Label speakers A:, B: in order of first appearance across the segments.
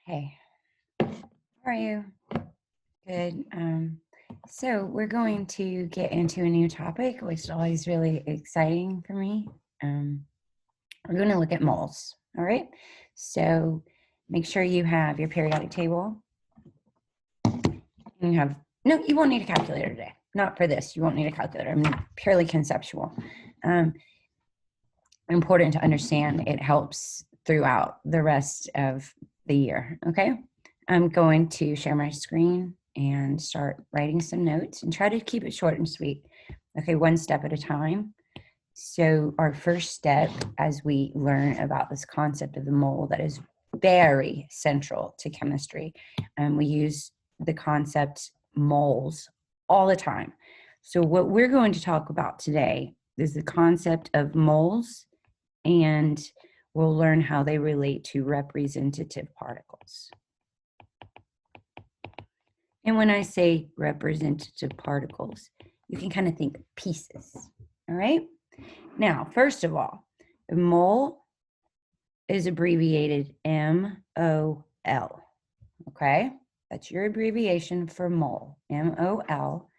A: Hey, how are you? Good. So we're going to get into a new topic, which is always really exciting for me. Um, we're going to look at moles. All right. So make sure you have your periodic table. And no, you won't need a calculator today. Not for this. You won't need a calculator. I mean, purely conceptual. Important to understand. It helps throughout the rest of the year. Okay. I'm going to share my screen and start writing some notes and try to keep it short and sweet. Okay, one step at a time. So our first step as we learn about this concept of the mole that is very central to chemistry, and we use the concept moles all the time. So what we're going to talk about today is the concept of moles, and we'll learn how they relate to representative particles. And when I say representative particles, you can kind of think pieces, all right? Now, first of all, a mole is abbreviated M-O-L, okay? That's your abbreviation for mole, M-O-L,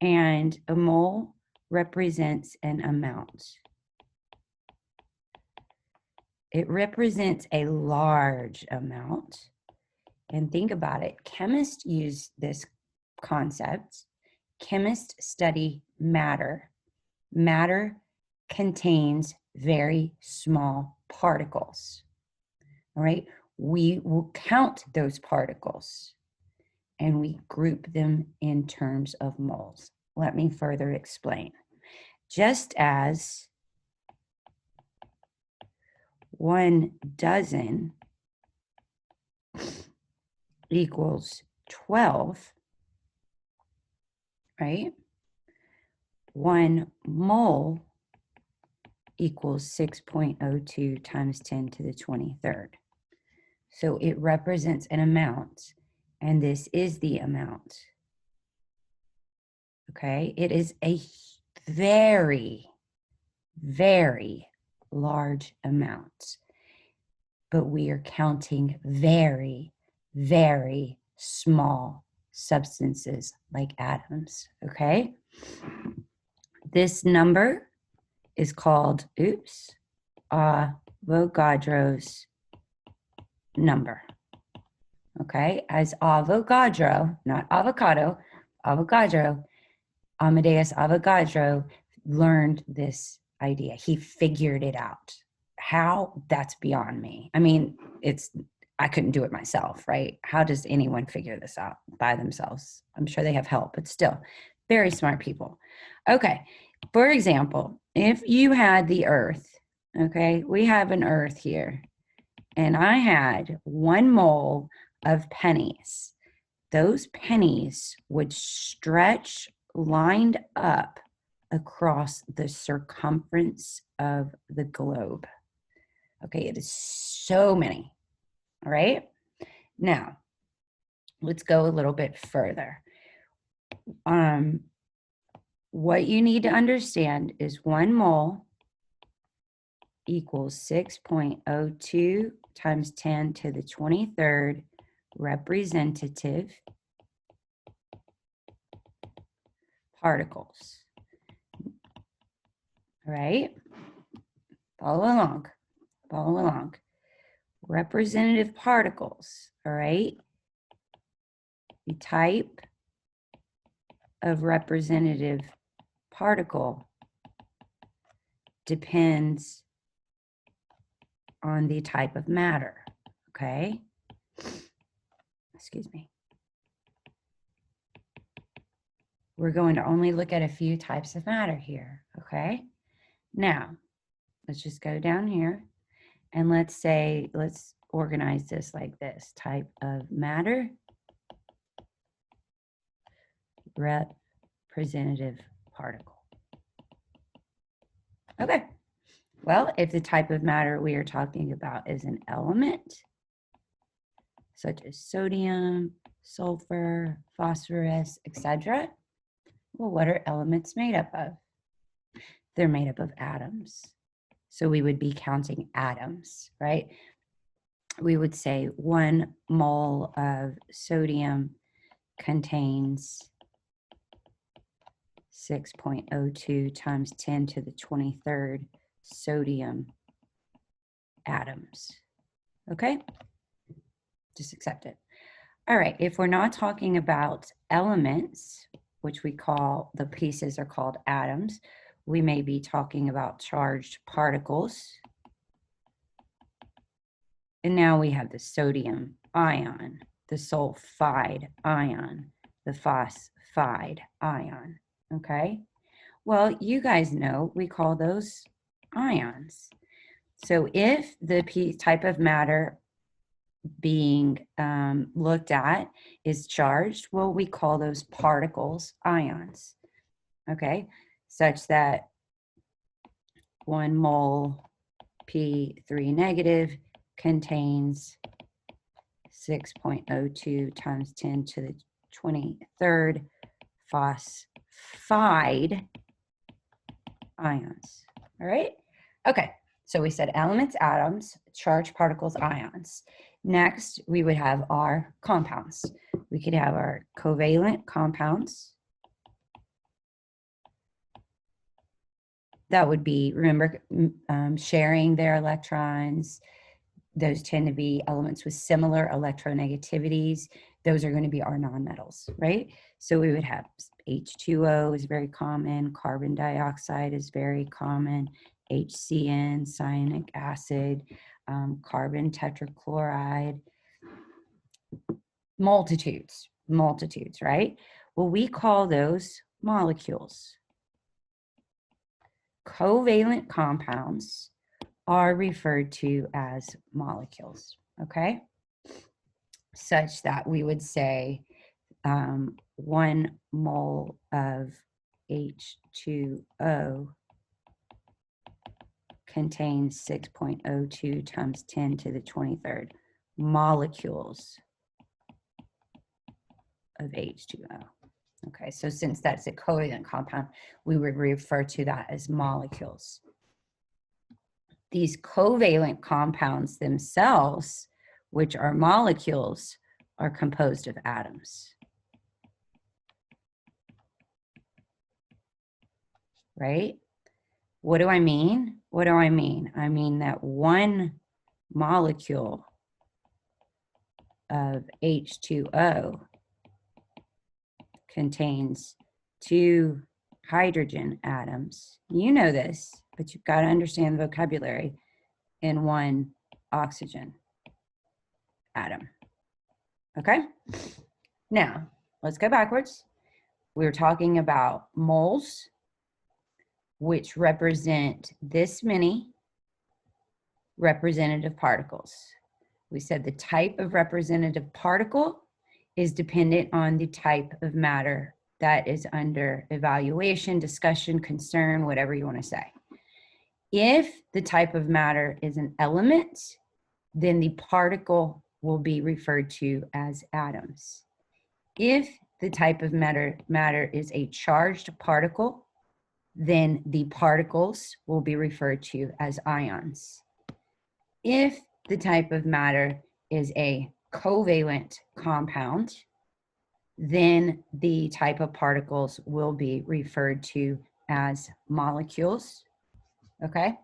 A: and a mole represents an amount. It represents a large amount. And think about it, chemists use this concept. Chemists study matter. Matter contains very small particles. All right, we will count those particles and we group them in terms of moles. Let me further explain. Just as 1 dozen equals 12, right? 1 mole equals 6.02 times 10 to the 23rd. So it represents an amount, and this is the amount. Okay, it is a very, very large amount, but we are counting very, very small substances like atoms, okay? This number is called, Avogadro's number, okay? As Avogadro, not avocado, Avogadro, Amadeus Avogadro learned this idea. He figured it out. How? That's beyond me. I mean, I couldn't do it myself, right? How does anyone figure this out by themselves? I'm sure they have help, but still, very smart people. Okay, for example, if you had the Earth, okay, we have an Earth here, and I had 1 mole of pennies. Those pennies would stretch lined up across the circumference of the globe. Okay, it is so many. All right. Now, let's go a little bit further. What you need to understand is 1 mole equals 6.02 times 10 to the 23rd representative particles. All right. Follow along. Follow along. Representative particles, all right? The type of representative particle depends on the type of matter, okay? Excuse me. We're going to only look at a few types of matter here, okay? Now, let's just go down here. And let's organize this like this. Type of matter, representative particle. Okay. Well, if the type of matter we are talking about is an element, such as sodium, sulfur, phosphorus, etc., well, what are elements made up of? They're made up of atoms. So we would be counting atoms, right? we would say 1 mole of sodium contains 6.02 times 10 to the 23rd sodium atoms. Okay? Just accept it. All right, if we're not talking about elements, which we call, the pieces are called atoms, we may be talking about charged particles. And now we have the sodium ion, the sulfide ion, the phosphide ion, okay? Well, you guys know we call those ions. So if the type of matter being looked at is charged, well, we call those particles ions, okay? Such that 1 mole P3 negative contains 6.02 times 10 to the 23rd phosphide ions. All right? Okay, so we said elements, atoms, charged particles, ions. Next, we would have our compounds. We could have our covalent compounds. That would be, remember, sharing their electrons. Those tend to be elements with similar electronegativities. Those are going to be our nonmetals, right? So we would have H2O is very common, carbon dioxide is very common, HCN, cyanic acid, carbon tetrachloride, multitudes, right? Well, we call those molecules. Covalent compounds are referred to as molecules, okay? Such that we would say 1 mole of H2O contains 6.02 times 10 to the 23rd molecules of H2O. Okay, so since that's a covalent compound, we would refer to that as molecules. These covalent compounds themselves, which are molecules, are composed of atoms. Right? What do I mean? What do I mean? I mean that 1 molecule of H2O contains 2 hydrogen atoms. You know this, but you've got to understand the vocabulary, and 1 oxygen atom. Okay? Now, let's go backwards. We're talking about moles, which represent this many representative particles. We said the type of representative particle is dependent on the type of matter that is under evaluation, discussion, concern, whatever you want to say. If the type of matter is an element, then the particle will be referred to as atoms. If the type of matter is a charged particle, then the particles will be referred to as ions. If the type of matter is a covalent compound, then the type of particles will be referred to as molecules, okay?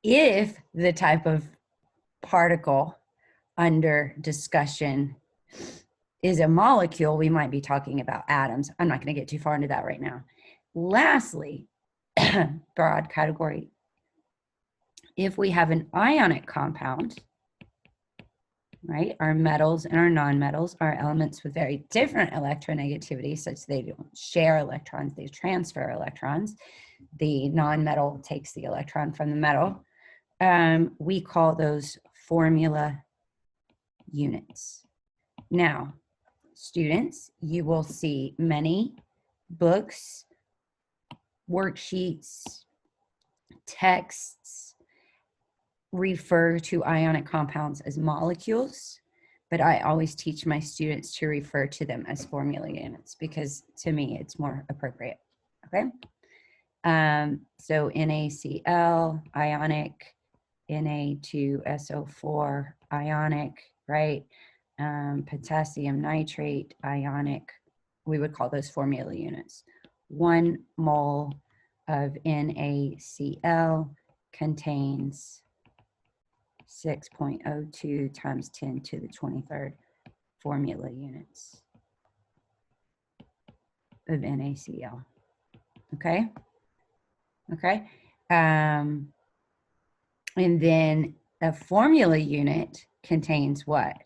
A: If the type of particle under discussion is a molecule, we might be talking about atoms. I'm not going to get too far into that right now. Lastly, broad category, if we have an ionic compound, right, our metals and our nonmetals are elements with very different electronegativity, such they don't share electrons, they transfer electrons. The nonmetal takes the electron from the metal. We call those formula units. Now, students, you will see many books, worksheets, texts refer to ionic compounds as molecules, but I always teach my students to refer to them as formula units because to me it's more appropriate, okay? So NaCl, ionic, Na2SO4 ionic, right? Potassium nitrate ionic. We would call those formula units. 1 mole of NaCl contains 6.02 times 10 to the 23rd formula units of NaCl. Okay? Okay? And then a formula unit contains what?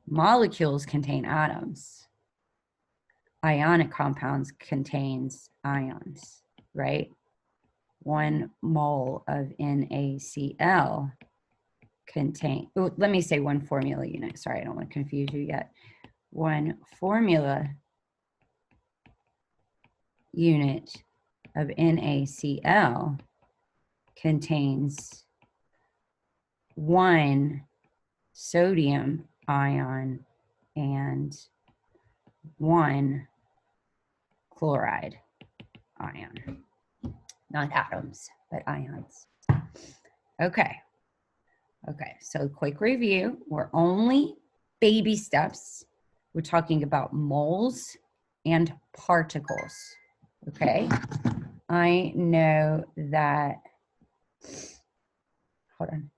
A: Molecules contain atoms. Ionic compounds contains ions, right? 1 mole of NaCl contain, oh, let me say 1 formula unit. Sorry, I don't want to confuse you yet. 1 formula unit of NaCl contains 1 sodium ion and 1 chloride ion. Not atoms, but ions. Okay. Okay, so quick review. We're only baby steps. We're talking about moles and particles. Okay. I know that, hold on.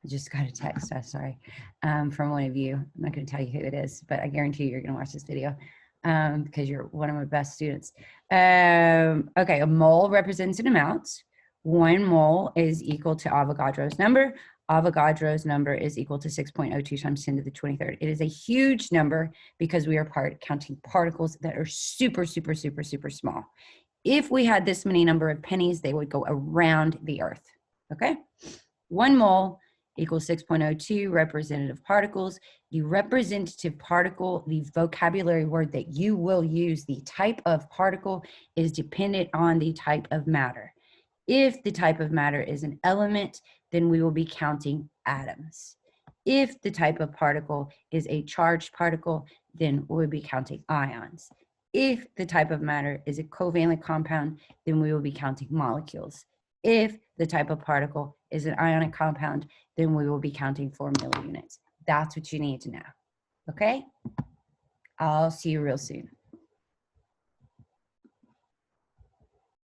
A: I just got a text, sorry, from one of you. I'm not going to tell you who it is, but I guarantee you're going to watch this video because you're one of my best students. Okay, a mole represents an amount. 1 mole is equal to Avogadro's number. Avogadro's number is equal to 6.02 times 10 to the 23rd. It is a huge number because we are counting particles that are super, super, super, super small. If we had this many number of pennies, they would go around the earth, okay? 1 mole equals 6.02 representative particles. The representative particle, the vocabulary word that you will use, the type of particle is dependent on the type of matter. If the type of matter is an element, then we will be counting atoms. If the type of particle is a charged particle, then we'll be counting ions. If the type of matter is a covalent compound, then we will be counting molecules. If the type of particle is an ionic compound, then we will be counting formula units. That's what you need to know. Okay? I'll see you real soon.